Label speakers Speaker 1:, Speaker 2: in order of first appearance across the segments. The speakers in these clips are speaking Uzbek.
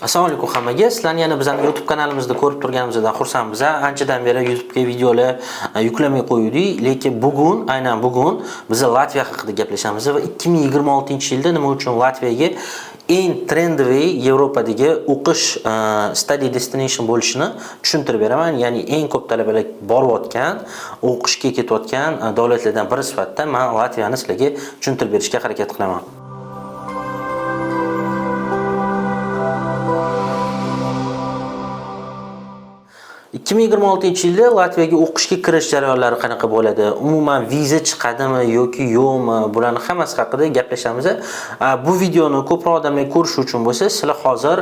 Speaker 1: Assalomu alaykum hammaga. Sizlarni yana bizning YouTube kanalimizda ko'rib turganimizdan xursandmiz. Anchadan beri YouTube'ga videolar yuklamay qo'ydik, lekin aynan bugun biz Latviya haqida gaplashamiz va 2026-yilda nima uchun Latviyaga eng trendy Yevropadagi o'qish study destination bo'lishini tushuntirib beraman. Ya'ni eng ko'p talabalar borayotgan, o'qishga ketayotgan davlatlardan biri sifatida men Latviyani sizlarga tushuntirib berishga harakat qilaman. 2026-yilda Latviyaga o'qishga kirish jarayonlari qanaqa bo'ladi? Umuman viza chiqadimi yoki yo'qmi? Bularning hammasi haqida gaplashamiz. Bu videoni ko'proq odamlar ko'rish uchun bo'lsa, sizlar hozir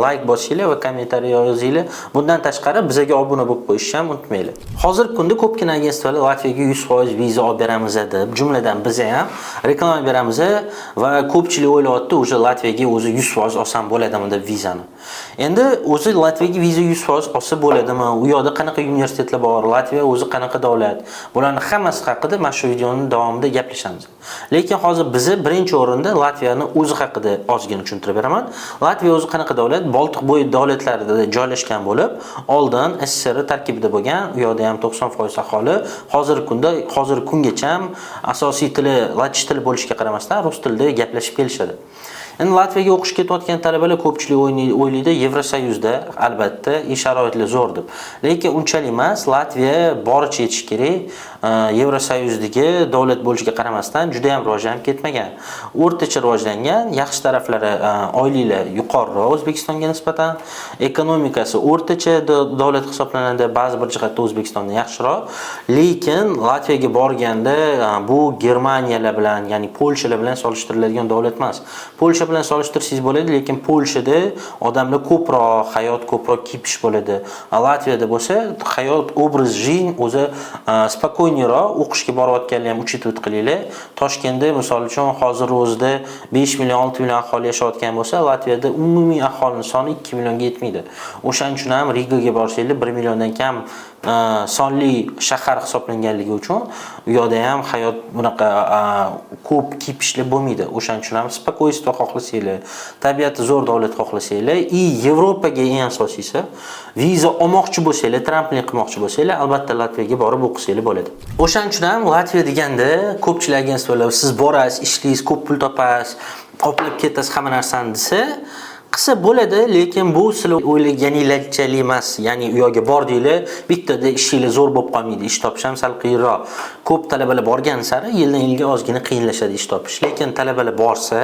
Speaker 1: like bosinglar va kommentariy yozinglar. Bundan tashqari bizga obuna bo'lib qo'yishni ham unutmanglar. Hozirgi kunda ko'pgina agentstvalar Latviyaga 100% viza olib beramiz deb, jumladan biz ham reklama beramiz va ko'pchilik o'ylayapti, o'sha Latviyaga o'zi 100% olsam bo'ladimi deb vizani. Endi o'zi Latviyaga viza 100% olsa bo'ladimi? U yoqda qanaqa universitetlar bor, Latviya o'zi qanaqa davlat? Bularning hammasi haqida mana shu videoning davomida gaplashamiz. Lekin hozir biz birinchi o'rinda Latviyani o'zi haqida ozgina tushuntirib beraman. Latviya o'zi qanaqa davlat? Boltiq bo'yi davlatlarida joylashgan bo'lib, oldin SSR tarkibida bo'lgan, u yoqda ham 90% aholi hozirgi kungacha ham asosiy tili latviy tili bo'lishiga qaramasdan rus tilida gaplashib kelishadi. Endi Latviyaga o'qishga ketayotgan talabalar ko'pchilik o'ylaydi Yevrosoyuzda albatta sharoitlar zo'r deb. Lekin unchalik emas, Latviya boricha yetish kerak. Yevrosoyuzdagi davlat bo'lishiga qaramasdan juda ham rivojlanib ketmagan. O'rtacha rivojlangan, yaxshi taraflari oyliklar yuqoriroq O'zbekistonga nisbatan, ekonomikasi o'rtacha davlat hisoblanadi, ba'zi bir jihatda O'zbekistondan yaxshiroq. Lekin Latviyaga borganda bu Germaniyalar bilan, ya'ni Polshalar bilan solishtiriladigan davlat emas. Polsha bilan solishtirsangiz bo'ladi, lekin Polshada odamlar ko'proq, hayot ko'proq kipish bo'ladi. Latviyada bo'lsa, hayot obraz жизнь o'zi spokойniroq, o'qishga borayotganlar ham учитывать qilinglar. Toshkentda misol uchun hozir o'zida 5 million, 6 million aholi yashayotgan bo'lsa, Latviyada umumiy aholining soni 2 millionga yetmaydi. O'shaning uchun ham Rigaga borsanglar 1 milliondan kam sonli shahar hisoblanganligi uchun u yoqda ham hayot bunaqa ko'p kipishlar bo'lmaydi. O'shaning uchun ham spokойство xohlasanglar, tabiati zo'r davlat xohlasanglar, Yevropaga eng asosiysi viza olmoqchi bo'lsanglar, tramplin qilmoqchi bo'lsanglar, albatta Latviyaga borib o'qisanglar bo'ladi. O'shaning uchun ham Latviya deganda ko'pchilik agentstvalar siz borasiz, ishlaysiz, ko'p pul topasiz, qoplab ketasiz hamma narsani desa, qilsa bo'ladi, lekin bu sizlar o'ylaganinglarchalik emas. Ya'ni u yoqqa bordinglar, bittada ishinglar zo'r bo'lib qolmaydi, ish topish ham sal qiyinroq. Ko'p talabalar borgan sari yildan yilga ozgina qiyinlashadi ish topish. Lekin talabalar borsa,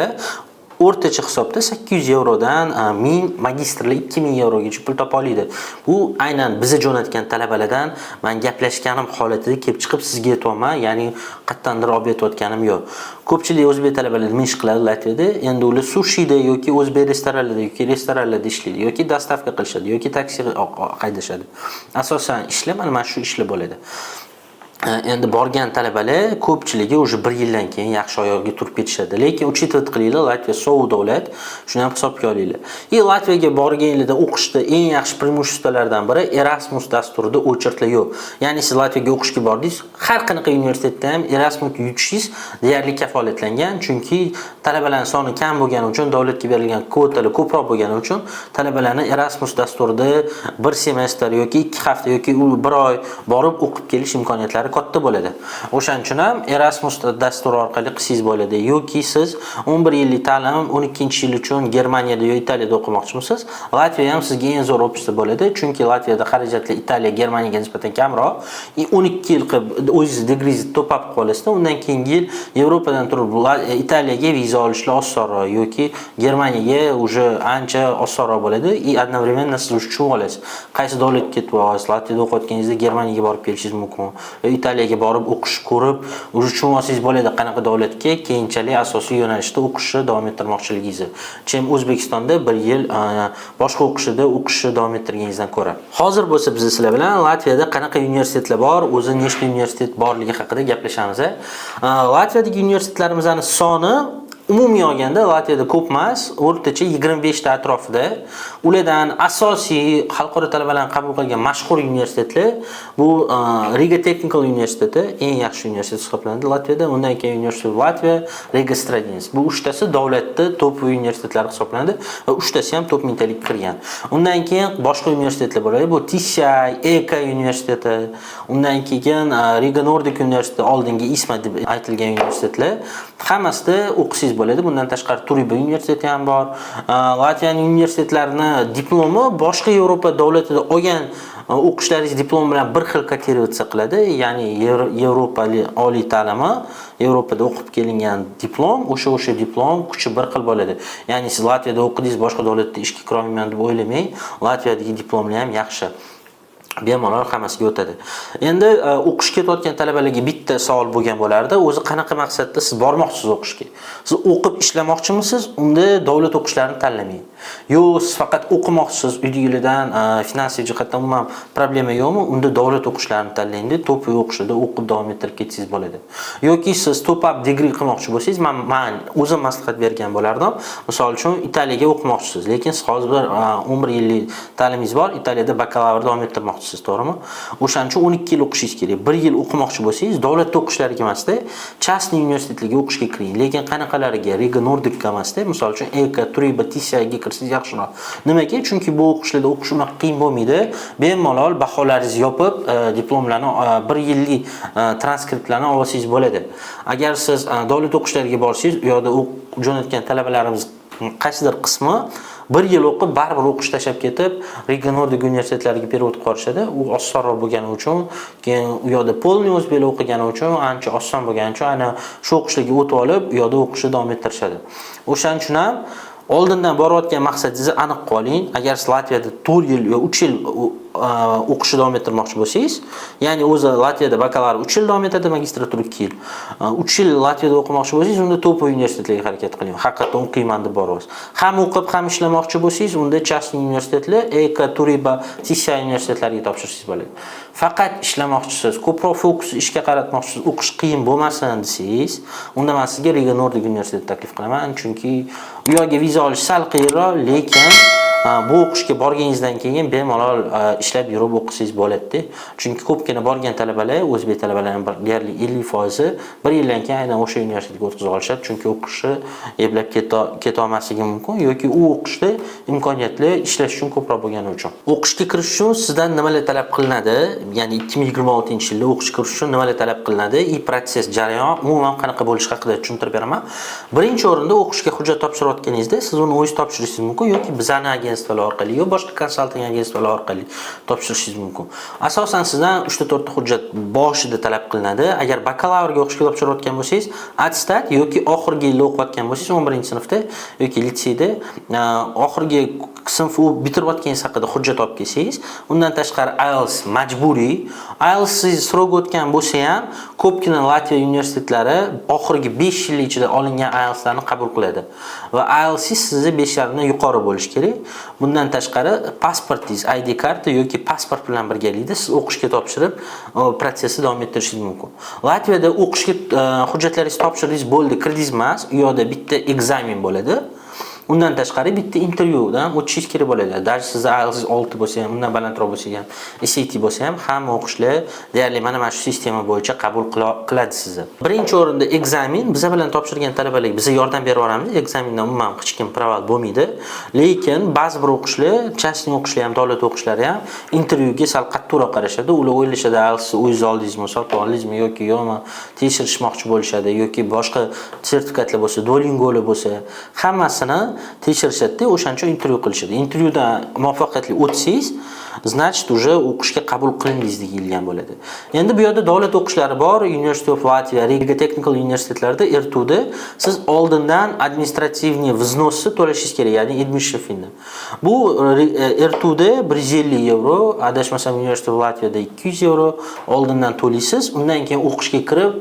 Speaker 1: o'rtacha hisobda 800 yevrodan 1000 magistrlar 2000 yevrogacha pul topa oladi. Bu aynan bizni jo'natgan talabalardan men gaplashganim holatida kelib chiqib sizga aytayman, ya'ni qattandir olib aytayotganim yo'q. Ko'pchilik o'zbek talabalar nima ish qiladi Latviyada? Endi ular sushida yoki o'zbek restoranlarida yoki restoranlarda ishlaydi, yoki dostavka qilishadi, yoki taksi haydashadi. Asosan ishlar mana shu ishlar bo'ladi. Endi borgan talabalar ko'pchiligi o'sha 1 yildan keyin yaxshi oyoqga turib ketishadi. Lekin учитывать qilinglar, Latviya sovuq davlat, shuni ham hisobga olinglar. Latviyaga borganingizda o'qishda eng yaxshi preimуществоларdan biri Erasmus dasturida o'chirtlar yo'q. Ya'ni siz Latviyaga o'qishga bordingiz, har qanaqa universitetda ham Erasmus yutishingiz deyarli kafolatlangan, chunki talabalarning soni kam bo'lgani uchun, davlatga berilgan kvotalar ko'proq bo'lgani uchun talabalarni Erasmus dasturida 1 semestr yoki 2 hafta yoki 1 oy borib o'qib kelish imkoniyatlari katta bo'ladi. O'shaning uchun ham Erasmus dasturi orqali qilsangiz bo'ladi. Yoki siz 11 yillik ta'lim 12-yil uchun Germaniyada yoki Italiyada o'qimoqchimisiz, Latviya ham sizga eng zo'r opsiya bo'ladi, chunki Latviyada xarajatlar Italiya, Germaniyaga nisbatan kamroq. 12 yil qilib o'zingiz degreezni to'pab qolasizda, undan keyingi yil Yevropadan turib Italiyaga viza olishlar osonroq yoki Germaniyaga уже ancha osonroq bo'ladi. Одновременно siz uchun olasiz. Qaysi davlatga ketib olasiz, Latviyada o'qiyotganingizda Germaniyaga borib kelishingiz mumkin. Italiyaga borib o'qish ko'rib, uchun olsangiz bo'ladi qanaqa davlatga keyinchalik asosiy yo'nalishda o'qishni davom ettirmoqchiligingizni. Chem O'zbekistonda 1 yil boshqa o'qishni davom ettirganingizdan ko'ra. Hozir bo'lsa biz sizlar bilan Latviyada qanaqa universitetlar bor, o'zi nechta universitet borligi haqida gaplashamiz. Latviyadagi universitetlarimizning soni umumiy olganda Latviyada ko'p emas, o'rtacha 25 ta atrofida. Ulardan asosiy xalqaro talabalarni qabul qilgan mashhur universitetlar bu Riga Technical universiteti, eng yaxshi universitet hisoblanadi Latviyada. Undan keyin University of Latvia, Riga Stradins. Bu uchtasi davlatda top universitetlar hisoblanadi va uchtasi ham top mingtalik kirgan. Undan keyin boshqa universitetlar bo'ladi. Bu TCI, EK universiteti, undan keyin Riga Nordic universiteti, oldingi ISMA deb aytilgan universitetlar. Hammasida o'qisiz bo'ladi. Bundan tashqari Turiba universiteti ham bor. Latviyaning universitetlarini diplomi boshqa Yevropa davlatida olgan o'qishlaringiz diplom bilan bir xil kategorizatsiya qiladi. Ya'ni Yevropa oliy ta'limi, Yevropada o'qib kelingan diplom, o'sha diplom kuchi bir xil bo'ladi. Ya'ni siz Latviyada o'qidingiz, boshqa davlatda ishga kira olmayman deb o'ylamang. Latviyadagi diplomlar ham yaxshi. Bemalol hammasiga o'tadi. Endi o'qishga ketayotgan talabalarga bitta savol bo'lgan bo'lardi. O'zi qanaqa maqsadda siz bormoqchisiz o'qishga? Siz o'qib ishlamoqchimisiz? Unda davlat o'qishlarini tanlamang. Yo, siz faqat o'qimoqchisiz, uydagilardan finansiy jihatdan umuman problema yo'qmi? Unda davlat o'qishlarini tanlang. Top o'qishida o'qib davom ettirib ketsangiz bo'ladi. Yoki siz top up degree qilmoqchi bo'lsangiz, men o'zim maslahat bergan bo'lardim. Misol uchun Italiyaga o'qimoqchisiz, lekin siz hozir 11 yillik ta'limingiz bor, Italiyada bakalavr davom ettirmoqchisiz, to'g'rimi? O'shaning uchun 12 yil o'qishingiz kerak. 1 yil o'qimoqchi bo'lsangiz, davlatda o'qishlariga emasda, частный universitetlarga o'qishga kiring. Lekin qanaqalariga? Riga Nordic emasda, misol uchun EK, Turiba, TCI ga kirsangiz yaxshiroq. Nimaga? Chunki bu o'qishlarda o'qish unaqa qiyin bo'lmaydi. Bemalol baholaringizni yopib, diplomlarni 1 yillik transkriptlarni olsangiz bo'ladi. Agar siz davlat o'qishlariga borsangiz, u yoqda jo'natgan talabalarimiz qaysidir qismi 1 yil o'qib, baribir o'qish tashlab ketib, Riga Nordic universitetlariga perevod qilishadi. U osonroq bo'lgani uchun, keyin u yoqda polniy o'z beli o'qigani uchun, ancha oson bo'lgani uchun, ana shu o'qishlarga o'tib olib, u yoqda o'qishni davom ettirishadi. O'shaning uchun ham oldindan borayotgan maqsadingizni aniq qoling. Agar siz Latviyada 4 yil yo 3 yil o'qishni davom ettirmoqchi bo'lsangiz, ya'ni o'zi Latviyada bakalavr 3 yil davom etadi, magistratura 2 yil. 3 yil Latviyada o'qimoqchi bo'lsangiz, unda top universitetlarga harakat qiling. Haqiqatan o'qiyman deb borasiz. Ham o'qib, ham ishlamoqchi bo'lsangiz, unda частный universitetlar, EK, Turiba, TCI universitetlariga topshirsangiz bo'ladi. Faqat ishlamoqchisiz, ko'proq fokus ishga qaratmoqchisiz, o'qish qiyin bo'lmasin desangiz, unda men sizga Riga Nordic universiteti taklif qilaman, chunki u yerga viza olish sal qiyinroq, lekin bu o'qishga borganingizdan keyin bemalol ishlab yurib o'qisangiz bo'ladi. Chunki ko'pgina borgan talabalar, o'zbek talabalarining deyarli 50% 1 yildan keyin aynan o'sha universitetga o'tkazib olishadi, chunki o'qishi eplab keta olmasligi mumkin yoki u o'qishda imkoniyatli ishlash uchun ko'proq bo'lgani uchun. O'qishga kirish uchun sizdan nimalar talab qilinadi? Ya'ni 2026-yilda o'qishga kirish uchun nimalar talab qilinadi? Protsess, jarayon umuman qanaqa bo'lishi haqida tushuntirib beraman. Birinchi o'rinda o'qishga hujjat topshirayotganingizda siz uni o'zingiz topshirishingiz mumkin yoki bizani agentstvalar orqali yoki boshqa konsalting agentstvalar orqali topshirishingiz mumkin. Asosan sizdan 3-4 ta hujjat boshida talab qilinadi. Agar bakalavrga o'qishga topshirayotgan bo'lsangiz, attestat yoki oxirgi yilda o'qiyotgan bo'lsangiz, 11-sinfda yoki litseyda oxirgi sinf bitirayotganingiz haqida hujjat olib kelsangiz, undan tashqari IELTS majburiy. IELTS srog o'tgan bo'lsa ham, ko'pgina Latviya universitetlari oxirgi 5 yil ichida olingan IELTSlarni qabul qiladi. Va IELTS sizni 5.5 dan yuqori bo'lishi kerak. Bundan tashqari pasportingiz, ID karta yoki pasport bilan birgalikda siz o'qishga topshirib, protsessni davom ettirishingiz mumkin. Latviyada o'qishga hujjatlaringizni topshirdingiz, bo'ldi, kirdingiz emas, u yoqda bitta ekzamen bo'ladi. Undan tashqari bitta intervyudan o'tishingiz kerak bo'ladi. Даже siz IELTS 6 bo'lsa ham, undan balandroq bo'lsa ham, SAT bo'lsa ham, hamma o'qishlar deyarli mana shu sistema bo'yicha qabul qiladi sizni. Birinchi o'rinda ekzamen, biz bilan topshirgan talabalarga biz yordam berib olamiz. Ekzamendan umuman hech kim proval bo'lmaydi. Lekin ba'zi bir o'qishlar, частный o'qishlar ham, davlat o'qishlari ham intervyuga sal qattiqroq qarashadi. Ular o'ylashadi, IELTS o'zingiz oldingizmi, sotib oldingizmi yoki yo'qmi, tekshirishmoqchi bo'lishadi yoki boshqa sertifikatlar bo'lsa, Duolingo'lar bo'lsa, hammasini tekshirishadi, o'shaning uchun intervyu qilishadi. Intervyudan muvaffaqiyatli o'tsangiz, значит уже o'qishga qabul qilindingiz deyilgan bo'ladi. Endi bu yerda davlat o'qishlari bor, University of Latvia, Riga Technical universitetlarida R2da siz oldindan administrativniy vznosni to'lashingiz kerak, ya'ni admission fee'ni. Bu R2da 150 euro, adashmasam University of Latvia'da 200 euro oldindan to'laysiz. Undan keyin o'qishga kirib,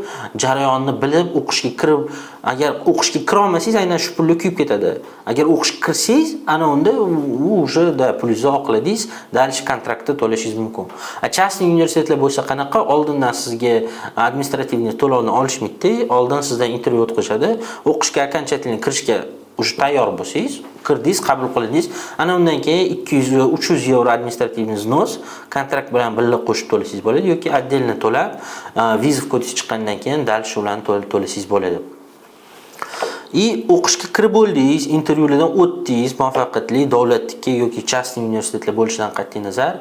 Speaker 1: jarayonni bilib, o'qishga kirib, agar o'qishga kira olmasangiz, aynan shu pulni kuyib ketadi. Agar o'qishga kirsangiz, ana unda u уже pulingizni oqladingiz, dalish kontraktda to'lashingiz mumkin. Частный universitetlar bo'lsa qanaqa? Oldindan sizga administrativniy to'lovni olishmaydi, oldin sizdan intervyu o'tkazishadi. O'qishga окончательно kirishga уже tayyor bo'lsangiz, kirdingiz, qabul qilindingiz. Ana undan keyin 200-300 yevro administrativniy vznos kontrakt bilan birga qo'shib to'lasangiz bo'ladi yoki отдельно to'lab, viza kodingiz chiqqandan keyin dalish ularni to'lasangiz bo'ladi. O'qishga kirib bo'ldingiz, intervyulardan o'tdingiz, muvaffaqiyatli davlatniki yoki частный universitetlar bo'lishidan qat'iy nazar.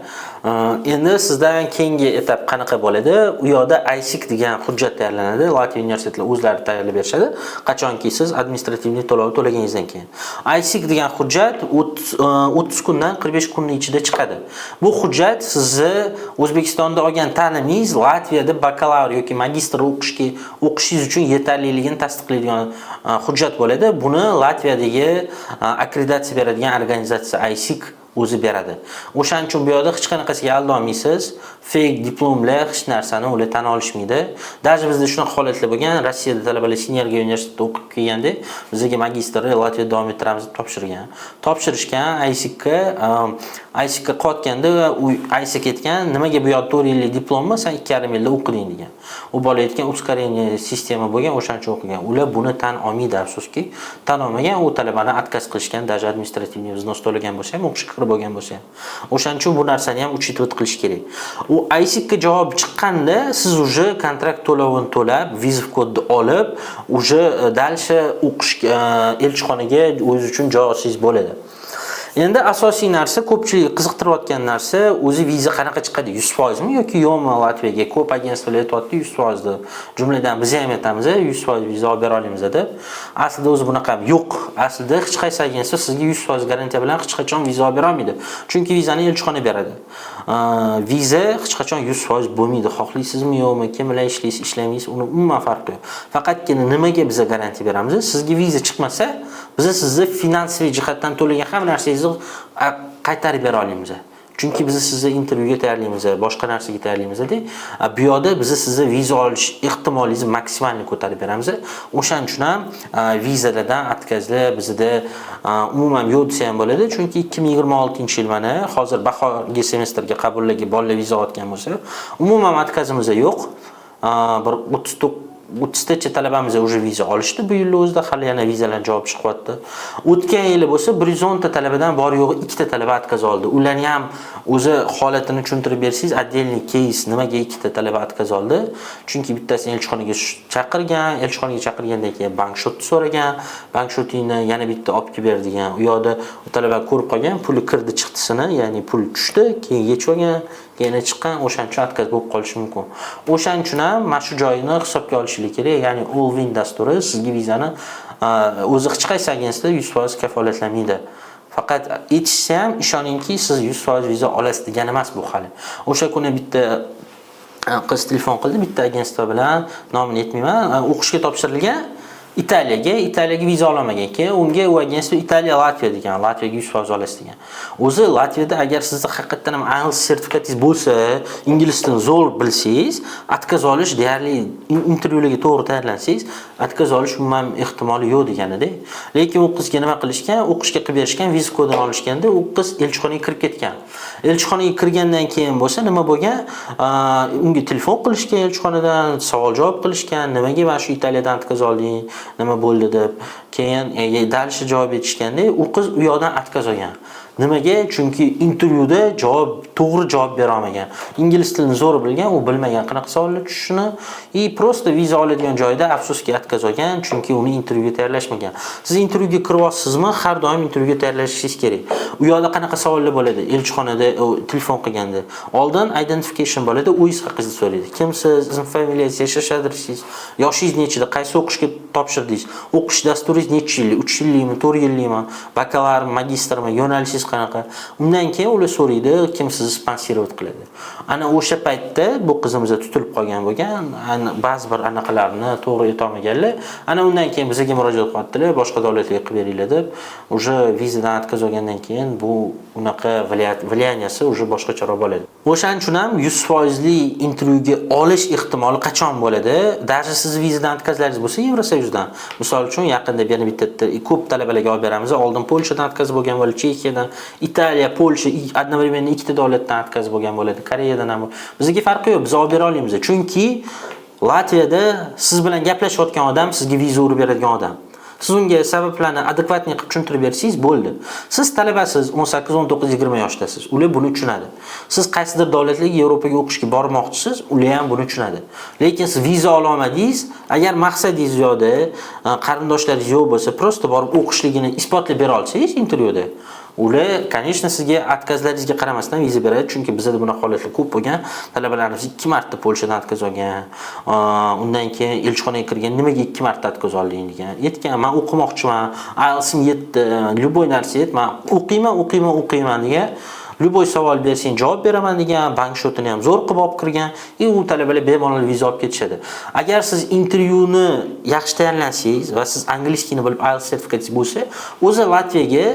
Speaker 1: Endi sizdan keyingi etap qanaqa bo'ladi? U yoqda ISIC degan hujjat tayyorlanadi. Latviya universitetlari o'zlari tayyorlab berishadi. Qachonki siz administrativniy to'lov to'laganingizdan keyin. ISIC degan hujjat 30 kundan 45 kunning ichida chiqadi. Bu hujjat sizni O'zbekistonda olgan ta'limingiz Latviyada bakalavr yoki magistr o'qishingiz uchun yetarliligini tasdiqlaydigan hujjat bo'ladi. Buni Latviyadagi akkreditatsiya beradigan organizatsiya ISIC o'zi beradi. O'shaning uchun bu yerda hech qanaqasiga aldolmaysiz. Fake diplomlar hech narsani ular tan olishmaydi. Даже bizda shunaqa holatlar bo'lgan. Rossiyada talabalar Sinergiya universitetida o'qib kelganda bizga magistrni Latviyada davom ettiramiz deb topshirishgan ISICga qotganda u ISIC aytgan, nimaga bu yerda 4 yillik diplommi, sen 2,5 yilda o'qiding degan. U bola aytgan, ускорение sistema bo'lgan, o'shaning uchun o'qigan. Ular buni tan olmaydi, afsuski. Tan olmagan, u talabani отказ qilishgan, даже administrativniy vznos to'lagan bo'lsa ham, o'qishga kirib bo'lgan bo'lsa ham. O'shaning uchun bu narsani ham учитывать qilish kerak. U ISICga javob chiqqanda siz уже kontrakt to'lovini to'lab, viza kodni olib, уже дальше o'qishga elchixonaga o'z uchun joy olsangiz bo'ladi. Endi asosiy narsa, ko'pchilik qiziqtirayotgan narsa, o'zi viza qanaqa chiqadi? 100% mi yoki yo'qmi Latviyaga? Ko'p agentstvalar aytayapti 100% deb. Jumladan biz ham aytamiz, 100% viza olib bera olamiz deb. Aslida o'zi bunaqa yo'q. Aslida hech qaysi agentstva sizga 100% garantiya bilan hech qachon viza olib bera olmaydi. Chunki vizani elchixona beradi. Viza hech qachon 100% bo'lmaydi. Xohlaysizmi yo'qmi, kim bilan ishlaysiz, ishlamaysiz, uni umuman farqi yo'q. Faqatgina nimaga biz garantiya beramiz? Sizga viza chiqmasa, biz sizni finansiy jihatdan to'lagan hamma narsangizni qaytarib bera olamiz. Chunki biz sizni intervyuga tayyorlaymiz, boshqa narsaga tayyorlaymiz-da. Bu yoqda biz sizni viza olish ehtimolingizni maksimalni ko'tarib beramiz. O'shaning uchun ham vizalardan atkazlar bizda umuman yo'q desa ham bo'ladi. Chunki 2026-yil mana hozir bahorgi semestrga qabullarga bolalar viza olgan bo'lsa, umuman atkazimiz yo'q. Bir 30 tacha talabamiz уже viza olishdi bu yil o'zida, hali yana vizalar javob chiqyapti. O'tgan yili bo'lsa 110 ta talabadan bor yo'g'i 2 ta talaba atkaz oldi. Ularni ham o'zi holatini tushuntirib bersangiz, отдельный case nimaga 2 ta talaba atkaz oldi? Chunki bittasini elchixonaga chaqirgandan keyin bank shotni so'ragan, bank shotini yana bitta olib kelib berdigan. U yoqda u talaba ko'rib qolgan, puli kirdi chiqtisini, ya'ni pul tushdi, keyin yechib olgan, yana chiqqan, o'shaning uchun atkaz bo'lib qolishi mumkin. O'shaning uchun ham mana shu joyini hisobga olishingiz kerak, ya'ni Allwin dasturi sizga vizani o'zi hech qaysi agentstva 100% kafolatlamaydi. Faqat aytishsa ham ishoningki, siz 100% viza olasiz degani emas bu hali. O'sha kuni bitta qiz telefon qildi, bitta agentstva bilan, nomini aytmayman, o'qishga topshirilgan Italiyaga viza olmagan keyin unga u agentstva Italiya Latviya degan, Latviyaga 100% olasiz degan. O'zi Latviyada agar sizda haqiqatan ham IELTS sertifikatingiz bo'lsa, ingliz tilini zo'r bilsangiz, atkaz olish deyarli intervyularga to'g'ri tayyorlansangiz, atkaz olish umuman ehtimoli yo'q deganida. Lekin u qizga nima qilishgan? O'qishga qilib berishgan, viza kodini olishganda u qiz elchixonaga kirib ketgan. Elchixonaga kirgandan keyin bo'lsa nima bo'lgan? Unga telefon qilishgan, elchixonadan savol-javob qilishgan, nimaga mana shu Italiyadan atkaz olding? Nima bo'ldi deb. Keyin dalishga javob etishganda, u qiz u yoqdan atkaz olgan. Nimaga? Chunki intervyuda to'g'ri javob bera olmagan. Ingliz tilini zo'r bilgan, u bilmagan qanaqa savollar tushishini, prosta viza oladigan joyda afsuski atkaz olgan, chunki uni intervyuga tayyorlashmagan. Siz intervyuga kiryapsizmi? Har doim intervyuga tayyorlashingiz kerak. U yoqda qanaqa savollar bo'ladi? Elchixonada telefon qilganda, oldin identification bo'ladi, o'zingiz haqingizni so'raydi. Kimsiz, ism, familiyangiz, yashash adresingiz, yoshingiz nechida, qaysi o'qishga topshirdingiz, o'qish dasturingiz necha yillik, 3 yillikmi, 4 yillikmi, bakalavr, magistrmi, yo'nalishingiz qanaqa. Undan keyin ular so'raydi, kim sizni sponsirovat qiladi. Ana o'sha paytda bu qizimiz tutilib qolgan bo'lgan, ba'zi bir anaqalarni to'g'ri aytolmaganlar. Ana undan keyin bizga murojaat qildilar, boshqa davlatlarga qilib beringlar deb. Уже vizadan atkaz olgandan keyin bu unaqa влиянияsi уже boshqacharoq bo'ladi. O'shaning uchun ham 100% intervyuga olish ehtimoli qachon bo'ladi? Даже siz vizadan atkazlaringiz bo'lsa Yevrosoyuzdan. Misol uchun yaqinda bir bitta ko'p talabalarga olib beramiz. Oldin Polshadan atkazib bo'lgan bo'ladi, Chexiyadan, Italiya, Polsha, одновременно ikkita davlatdan atkazib bo'lgan bo'ladi, Koreyadan ham. Bizga farqi yo'q, biz olib bera olamiz. Chunki Latviyada siz bilan gaplashayotgan odam sizga viza urib beradigan odam. Siz unga sabablarni adekvatni qilib tushuntirib bersangiz bo'ldi. Siz talabasiz, 18, 19, 20 yoshdasiz. Ular buni tushunadi. Siz qaysidir davlatlarga Yevropaga o'qishga bormoqchisiz, ular ham buni tushunadi. Lekin siz viza ola olmadingiz, agar maqsadingiz yo'qda, qarindoshlaringiz yo'q bo'lsa, prosta borib o'qishligini isbotlab bera olsangiz intervyuda, ular, конечно, sizga atkazlaringizga qaramasdan viza beradi, chunki bizda bunaqa holatlar ko'p bo'lgan. Talabalarimiz 2 marta Polshadan atkaz olgan. Undan keyin elchixonaga kirgan, nimaga 2 marta atkaz olding degan. Aytgan, men o'qimoqchiman, IELTS'im yetdi, любой narsa yet, men o'qiyman degan. Любой savol bersang javob beraman degan, bank shotini ham zo'r qilib olib kirgan. U talabalar bemalol viza olib ketishadi. Agar siz intervyuni yaxshi tayyorlansangiz va siz angliyskini bilib IELTS sertifikatingiz bo'lsa, o'zi Latviyaga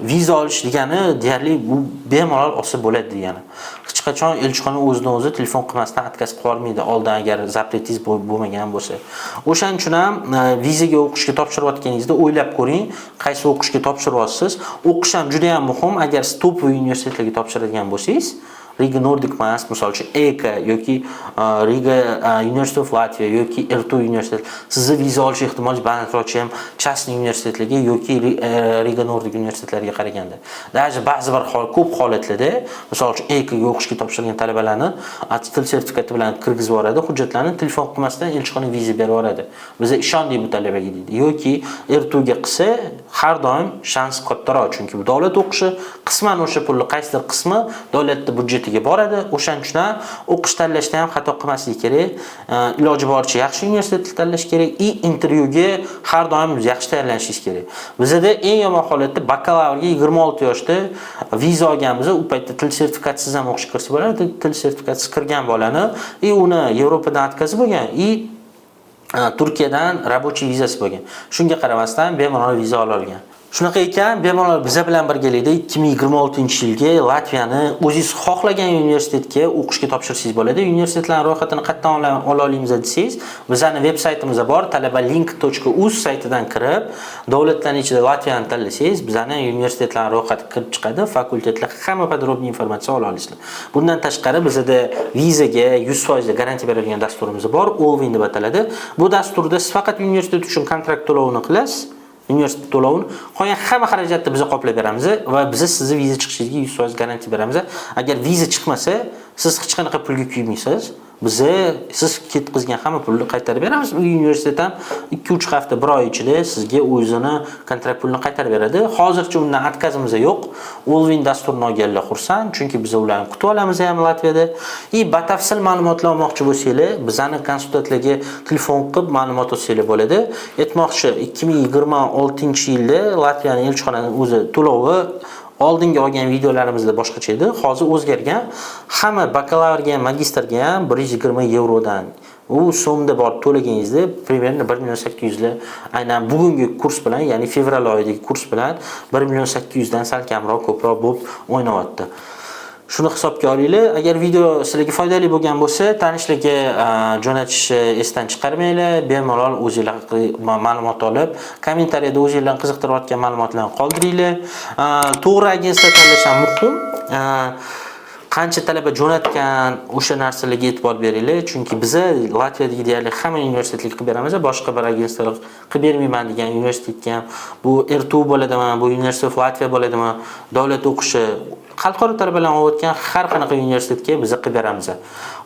Speaker 1: viza olish degani deyarli bu bemalol olsa bo'ladi degani. Hech qachon elchixona o'zidan o'zi telefon qilmasdan atkazib qo'ymaydi, oldin agar zapretingiz bo'lmagan bo'lsa. O'shaning uchun ham vizaga o'qishga topshirayotganingizda o'ylab ko'ring, qaysi o'qishga topshiryapsiz. O'qish ham juda ham muhim. Agar siz topoviy universitetlarga topshiradigan bo'lsangiz, Riga Nordic Mas, misol uchun EKA yoki Riga University of Latvia yoki R2 universitet, sizni viza olish ehtimoli balandroq ham частный universitetlarga yoki Riga Nordic universitetlariga qaraganda. Даже ba'zi bir ko'p holatlarda, misol uchun EKA ga o'qishga topshirgan talabalarni til sertifikati bilan kirgizib yuboradi, hujjatlarni telefon qilmasdan elchixona viza berib yuboradi. Biz ishondik bu talabaga deydi. Yoki R2 ga qilsa, har doim shans kattaroq, chunki bu davlat o'qishi, qisman o'sha pulni qaysidir qismi davlatning budjetiga boradi. O'shaning uchun o'qish tanlashda ham xato qilmaslik kerak. Iloji boricha yaxshi universitetni tanlash kerak. Intervyuga har doim yaxshi tayyorlanishingiz kerak. Bizda eng yomon holatda bakalavrga 26 yoshda viza olganmiz, u paytda til sertifikatsiz ham o'qishga kirsa bo'ladi. Til sertifikatsiz kirgan bolani uni Yevropadan atkazib bo'lgan, Turkiyadan рабочий vizasi bo'lgan. Shunga qaramasdan bemalol viza ola olgan. Shunaqa ekan, bemalol biz bilan birgalikda 2026-yilga Latviyani o'zingiz xohlagan universitetga o'qishga topshirsangiz bo'ladi. Universitetlar ro'yxatini qayerdan ola olamiz desangiz, bizning veb-saytimizda bor, talabalink.uz saytidan kirib, davlatlarning ichida Latviyani tanlasangiz, bizning universitetlar ro'yxati kirib chiqadi, fakultetlar hamma podrobniy informatsiya ola olasizlar. Bundan tashqari bizda vizaga 100% garantiya beradigan dasturimiz bor, Allwin deb ataladi. Bu dasturda siz faqat universitet uchun kontrakt to'lovini qilasiz. Universitet to'lovini, qolgan hamma xarajatni biz qoplab beramiz va biz sizni viza chiqishingizga 100% garantiya beramiz. Agar viza chiqmasa, siz hech qanaqa pulga kuymaysiz. Siz ketkizgan hamma pulni qaytarib beramiz. Universitet ham 2-3 hafta, 1 oy ichida sizga o'zini kontrakt pulini qaytarib beradi. Hozircha undan atkazimiz yo'q. Allwin dasturini olganlar xursand, chunki biz ularni kutib olamiz ham Latviyada. Batafsil ma'lumotlar olmoqchi bo'lsangiz, bizning konsultantlarga telefon qilib ma'lumot olsangiz bo'ladi. Aytmoqchi, 2026-yilda Latviyaning elchixonasining o'zi to'lovi oldingi olgan videolarimizda boshqacha edi. Hozir o'zgargan. Hamma bakalavrga ham, magistrga ham 120 yevrodan u so'mda bor to'laganingizda примерно 1.800.000 aynan bugungi kurs bilan, ya'ni fevral oyidagi kurs bilan 1.800.000 dan sal kamroq ko'proq bo'lib o'ynayapti. Shuni hisobga olinglar. Agar video sizlarga foydali bo'lgan bo'lsa, tanishlarga jo'natishni esdan chiqarmanglar. Bemalol o'zingizlar ma'lumot olib, kommentariyada o'zingizlarni qiziqtirayotgan ma'lumotlarni qoldiringlar. To'g'ri agentlikda tanlash ham muhim. Qancha talaba jo'natgan o'sha narsalarga e'tibor beringlar, chunki biz Latviyadagi deyarli hamma universitetlarga qilib beramiz, boshqa bir agentliklar qilib bermayman degan universitetga ham bu R2 bo'ladimi, bu University of Latvia bo'ladimi, davlat o'qishi xalqaro talabalar o'tgan har qanaqa universitetga biz qilib beramiz.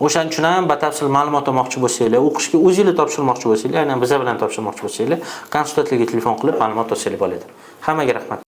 Speaker 1: O'shaning uchun ham batafsil ma'lumot olmoqchi bo'lsanglar, o'qishga o'zingizlar topshirmoqchi bo'lsanglar, aynan biz bilan topshirmoqchi bo'lsanglar, konsultantlarga telefon qilib ma'lumot olsanglar bo'ladi. Hammaga rahmat.